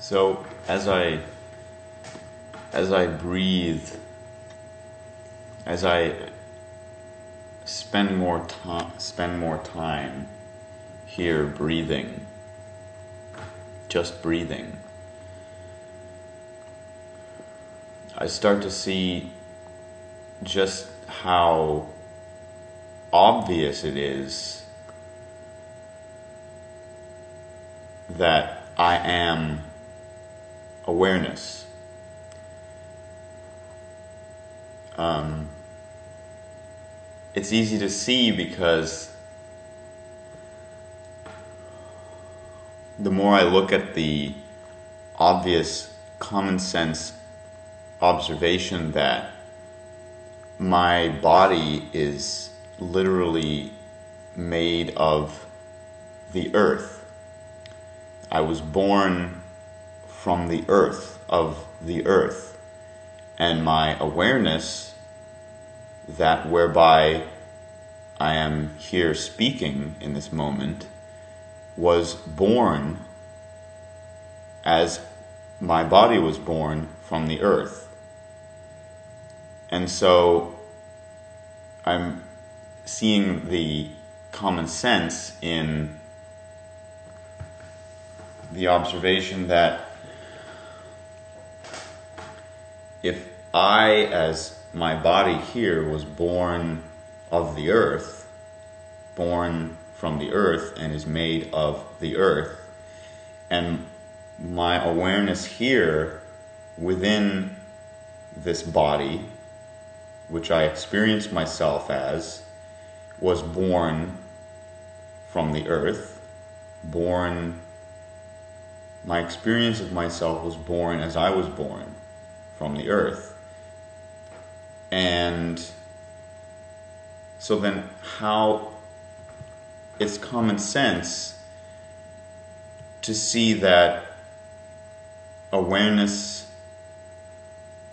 So as I breathe, as I spend more time here breathing, just breathing, I start to see just how obvious it is that I am awareness. It's easy to see because the more I look at the obvious common sense observation that my body is literally made of the earth. I was born from the earth, of the earth, and my awareness, that whereby I am here speaking in this moment, was born as my body was born from the earth. And so I'm seeing the common sense in the observation that if I, as my body here, was born of the earth, born from the earth and is made of the earth, and my awareness here within this body, which I experience myself as, was born from the earth, my experience of myself was born as I was born from the earth. And so then how it's common sense to see that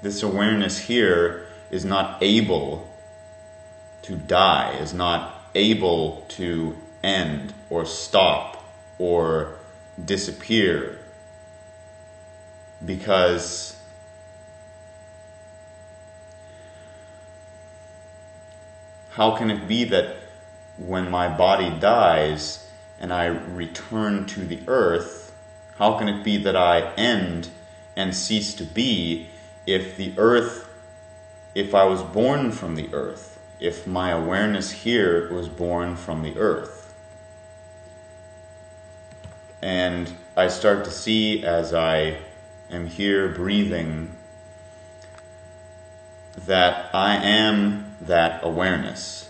this awareness here is not able to die, is not able to end or stop or disappear, because how can it be that when my body dies and I return to the earth, how can it be that I end and cease to be if I was born from the earth, if my awareness here was born from the earth? And I start to see, as I am here breathing, that I am that awareness.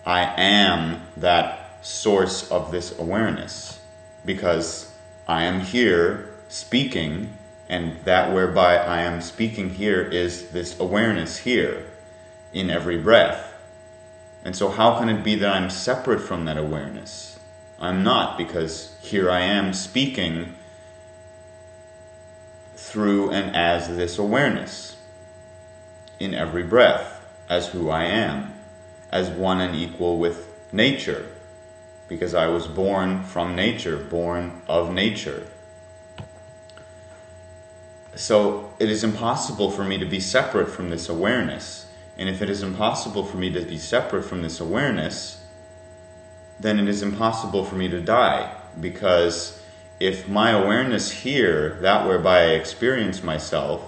I am that source of this awareness, because I am here speaking, and that whereby I am speaking here is this awareness here in every breath. And so how can it be that I'm separate from that awareness? I'm not, because here I am speaking through and as this awareness in every breath, as who I am, as one and equal with nature, because I was born from nature, born of nature. So it is impossible for me to be separate from this awareness. And if it is impossible for me to be separate from this awareness, then it is impossible for me to die. Because if my awareness here, that whereby I experience myself,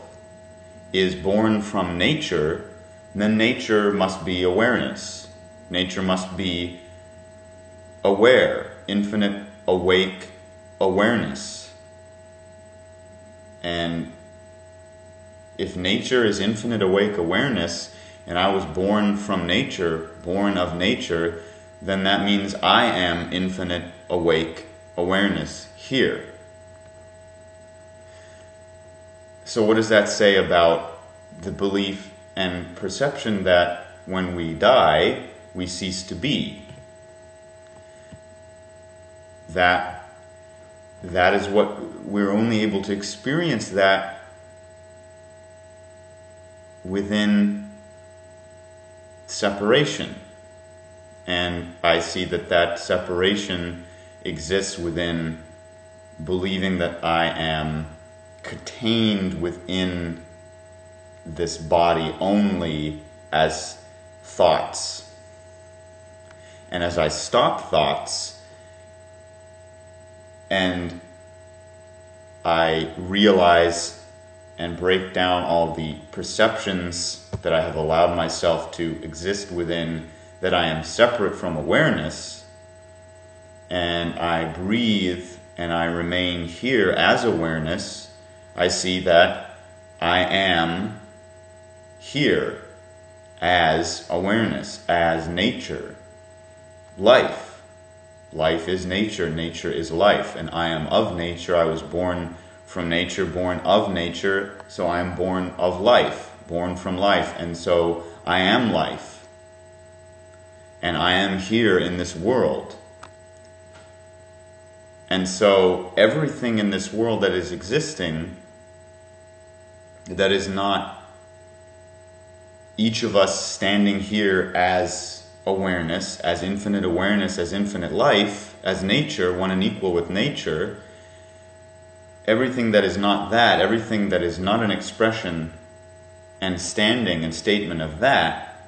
is born from nature, then nature must be awareness. Nature must be aware, infinite awake awareness. And if nature is infinite awake awareness, and I was born from nature, born of nature, then that means I am infinite awake awareness here. So what does that say about the belief and perception that when we die, we cease to be? That is what we're only able to experience, that within separation. And I see that separation exists within believing that I am contained within this body only as thoughts. And as I stop thoughts and I realize and break down all the perceptions that I have allowed myself to exist within, that I am separate from awareness, and I breathe and I remain here as awareness, I see that I am here as awareness, as nature, life. Life is nature, nature is life, and I am of nature. I was born from nature, born of nature, so I am born of life, born from life, and so I am life. And I am here in this world. And so everything in this world that is existing, that is not each of us standing here as awareness, as infinite life, as nature, one and equal with nature, everything that is not that, everything that is not an expression and standing and statement of that,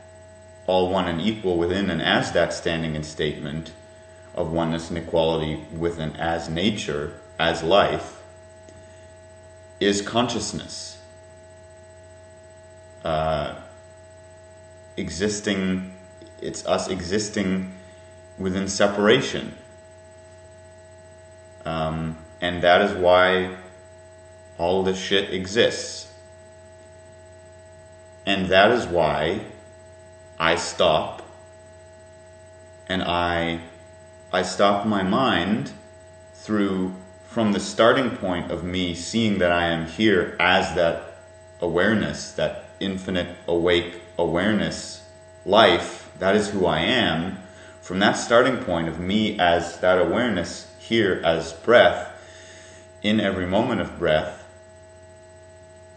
all one and equal within and as that standing and statement of oneness and equality within as nature, as life, is consciousness. Existing, it's us existing within separation. And that is why all this shit exists. And that is why I stop and I stop my mind from the starting point of me seeing that I am here as that awareness, that infinite awake awareness, life, that is who I am. From that starting point of me as that awareness here as breath, in every moment of breath,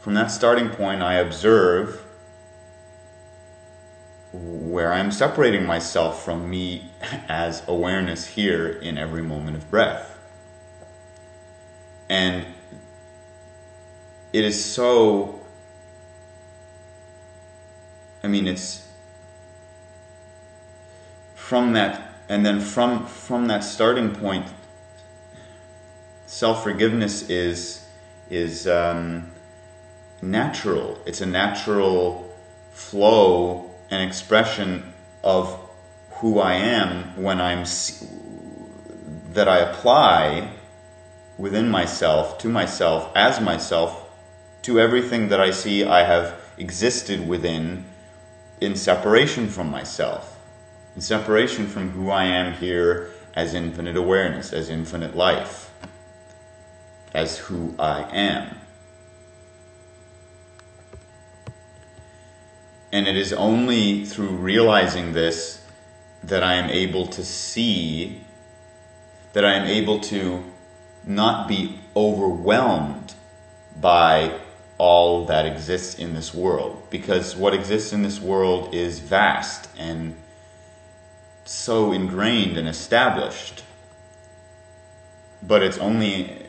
from that starting point I observe where I'm separating myself from me as awareness here in every moment of breath. And it is so, it's from that, and then from that starting point, self-forgiveness is natural. It's a natural flow and expression of who I am when that I apply within myself, as myself, to everything that I see I have existed within in separation from myself, in separation from who I am here as infinite awareness, as infinite life, as who I am. And it is only through realizing this that I am able to see, that I am able to not be overwhelmed by all that exists in this world. Because what exists in this world is vast and so ingrained and established. But it's only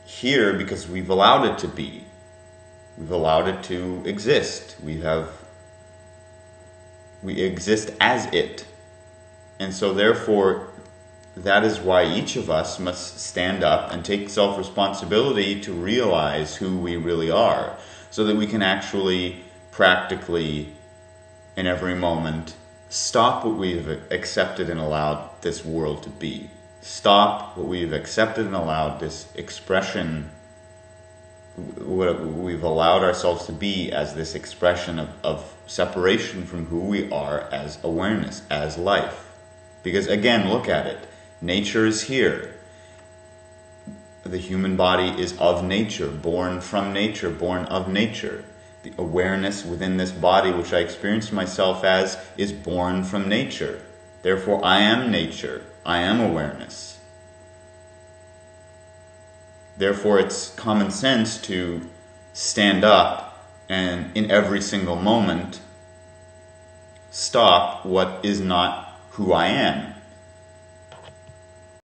here because we've allowed it to be. We've allowed it to exist. We exist as it. And so therefore, that is why each of us must stand up and take self-responsibility to realize who we really are, so that we can actually, practically, in every moment, stop what we've accepted and allowed this world to be. Stop what we've accepted and allowed this expression, what we've allowed ourselves to be as this expression of separation from who we are as awareness, as life. Because again, look at it. Nature is here. The human body is of nature, born from nature, born of nature. The awareness within this body, which I experience myself as, is born from nature. Therefore, I am nature. I am awareness. Therefore, it's common sense to stand up and in every single moment stop what is not who I am.